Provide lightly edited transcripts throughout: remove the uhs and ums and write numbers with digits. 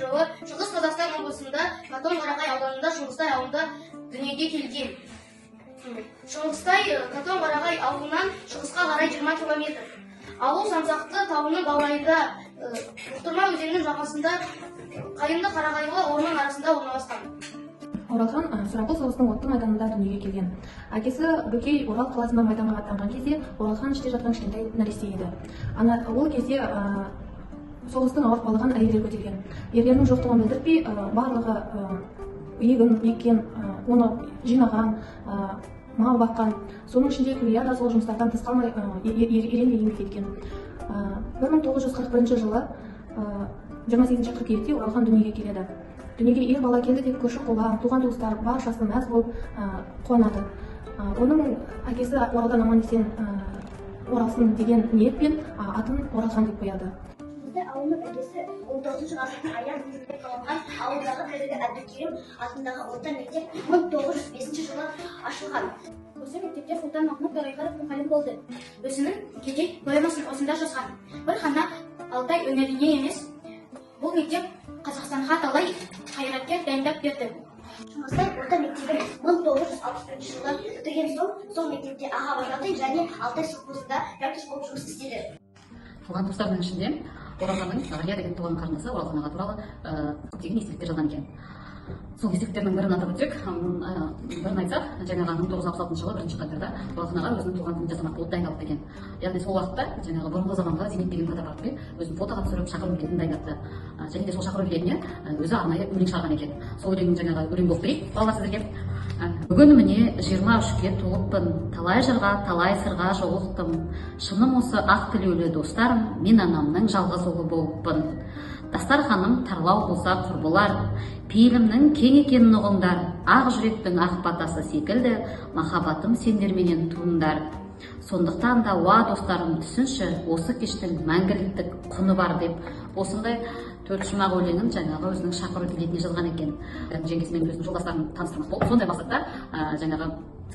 жылы Шығыс Қазақстан облысында Қатон-Қарағай ауданында Шыңғыстай ауылында дүниеге келген. Шыңғыстай Қатон-Қарағай ауылынан шығысқа қарай 20 километр. Ауыл Самсақты тауының баурайында, Бұқтырма өзенінің жағасында, Қайынды Қарағайлы орман арасында орналасқан. Оралхан Сұрапыл соғыстың отты майданында дүниеге келген. Әкесі Бөкей Орал қаласында майданға аттанған кезде Оралхан іште жатқан кішкентай нәресте еді. Ол кезде соғыстың ауыртпалығын әйелдер көтерген. Ерлерінің жоқтығын білдіртпей, барлығы егін еккен, оны жинаған, мал баққан. Соның ішінде Күлия да сол жұмыстардан тыс қалмай ерен еңбек еткен. 1941 жылы 28 қыркүйекте Оралхан дүниеге келеді. Дүниеге ер бала келді деп көрші қолаң, туған туыстар баршасы мәз болып қуанады. Оның әкесі Оралдан аман есен оралсын деген ниетпен атын Оралхан деп қояды. Ауылының іргесі 19 ғасырдың аяқ кезінде қаланған ауылдағы қазіргі Әбдікерім атындағы орта мектеп 1905 жылы ашылған. Осы мектепте Сұлтан Махмұт Торайғаров мұғалім болды. Өзінің жеке поэмасын осында жазған. Бір ғана Алтай өңіріне емес, бұл мектеп Қазақстанға талай қайраткер дайындап берді. Шыңғыстай орта мектебін 1961 жылы бітірген соң, сол мектепте аға вожатый және Алтай совхозында жартыш болып жұмыс істеді. Туған туыстарының ішінде Оралханның Ғалия деген туған қарындасы Оралхан аға туралы көптеген естеліктер жазған екен. Сол естеліктердің бірін атап өтсек, бірін айтсақ, жаңағы 1966 жылы 1 қаңтарда Оралхан аға өзінің туған күнін жасамақ болып дайындалды деген. Яғни сол уақытта жаңағы бұрынғы заманғы Зейнеп деген фотоаппаратпен өзін фотоға түсіріп шақыру билетін дайындапты. Және де сол шақыру билетіне өзі арнайы өлең шығарған екен. Сол өлеңнің жаңағы өлең болып берейік балалар сіздерге. Бүгін міне 23-ке толыппын, талай жырға, талай сырға жолықтым. Шыным осы ақ тілеулі достарым, мен анамның жалғыз ұлы болыппын. Дастарханым тарлау болса құрбылар, пейілімнің кең екенін ұғыңдар, ақ жүректің ақ батасы секілді, махаббатым сендерменен туындар. Сондықтан да уа достарым түсінші, осы кештің мәңгіліктік құны бар деп, осындай 4 шумақ өлеңін жаңағы өзінің шақыру билетіне жазған екен. Жеңгесімен өзінің жолдастарын таныстырмақ болып, сондай мақсатта жаңағы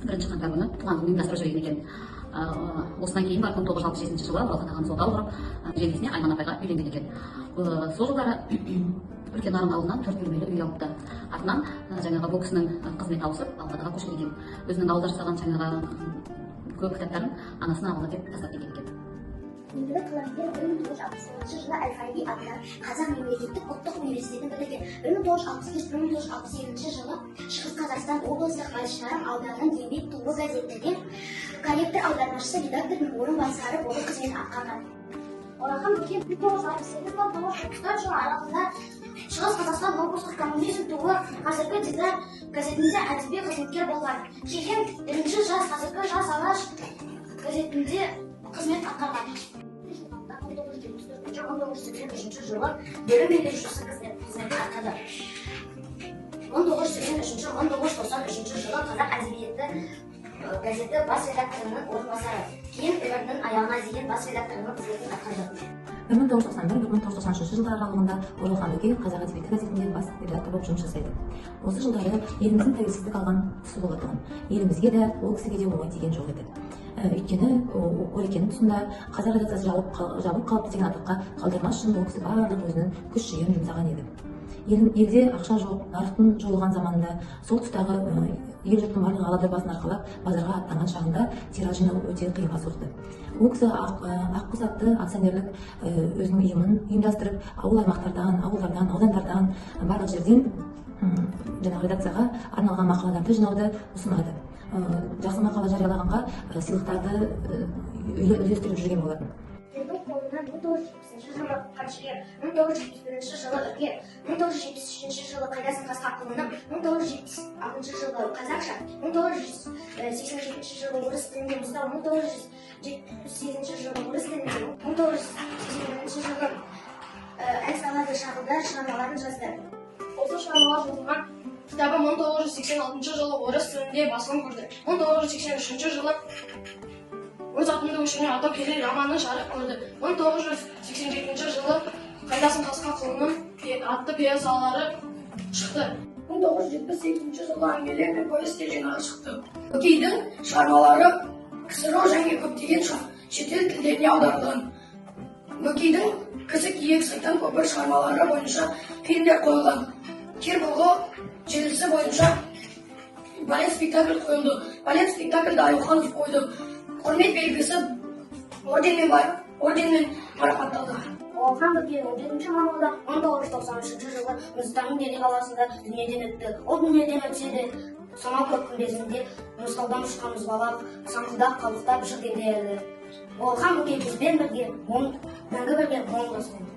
1 қаңтар күні туған күнін ұйымдастырып жіберген екен. Осыдан кейін 1967 жылы Оралхан ағамыз отау құрып, жеңгесіне Айман апайға үйленген екен. Сол жылдары үлкен Нарын ауылынан 4 бөлмелі үй алыпты. Артынан жаңағы бұл кісінің қызметі ауысып, Алматыға көшкен екен. Өзінің ауылда жасаған жаңағы көп кітаптарын анасына алға деп тастап кеткен екен. Белгілі қаламгер 1969 жылы Әл-Фараби атындағы Қазақ мемлекеттік ұлттық университетін бітірген. 1965-1967 жылы Шығыс Қазақстан облыстық Байшарам ауданының еңбек туы газетінде корректор аудармашысы редакторының орынбасары болып қызмет атқарған. Оралхан 1968-1970 жылы аралығында Шығыс Қазақстан облыстық коммунизм туы қазіргі Дидар газетінде әдеби қызметкер болған. Кейін 1-ші жас қазіргі жас алаш газетінде қызмет атқарған. 1983 жылы бөлім меңгерушісі қызметін атқарды. 1983-1993 жылы Қазақ әдебиеті газеті бас редакторының орынбасары. Кейін өмірінің аяғына дейін бас редакторының қызметін атқарды. 1991-1993 жылдар аралығында Оралхан Бөкей Қазақ әдебиеті газетінде бас редактор болып жұмыс жасайды. Осы жылдары еліміздің тәуелсіздік алған тұсы болатын. Елімізге де, ол кісіге де оңай тиген жоқ еді. Өйткені Орекенің тұсында қазақ редакциясы жабылып қалыпты деген атаққа қалдырмас үшін ол кісі барлық өзінің күш жігерін жұмсаған еді. Елде ақша жоқ, нарықтың жойылған заманында, сол тұстағы ел жұрттың барлығы ала дорбасын арқалап базарға аттанған шағында тираж жинау өте қиынға соқты. Ол кісі Аққұс атты акционерлік өзінің ұйымын ұйымдастырып, ауыл-аймақтардан, ауылдардан, аудандардан, барлық жерден жаңағы редакцияға арналған мақалаларды жинауды ұсынады. Жақсы мақала жариялағанға сыйлықтарды үлестіріп жүрген болатын. Қолынан 1970 жылы Қаншығер, 1971 жылы Үргер, 1973 жылы Қайдасын Қасқақұлының, 1976 жылы қазақша, 1987 жылы орыс тілінде Мұстау, 1978 жылы орыс тілінде, 1981 жылы ән салады шағылдар шығармаларын жазды. Осы шығармалар жазылған кітабы 1986 жылы орыс тілінде басылым көрді. 1983 жылы өз атымды кішкене ата келе романын жарық көрді. 1987 жылы Қайдасын тасқа құлыным атты пьесалары шықты. 1978 жылы әңгімелер мен повестер жинағы шықты. Көкейдің шығармалары КСРО және көптеген шетел тілдеріне аударылған. Көкейдің кісі киек сайтан көпір шығармалары бойынша фильмдер қойылған. Кербұлғы желісі бойынша балет спектакль қойылды. Балет спектакльді Аюханов қойды. Құрмет белгісі орденмен марапатталды. Оралхан Бөкей 17 мамырда 1993 жылы Нұрсұлтанның Дели қаласында дүниеден өтті. Ол дүниеден өтсе де самал көк күмбезінде Нұрсұлтан ұшқан мұзбалап, саңқылдап қалықтап жыр ете әлі. Оралхан Бөкей бізбен бірге мәңгі бірге 10 дос болды.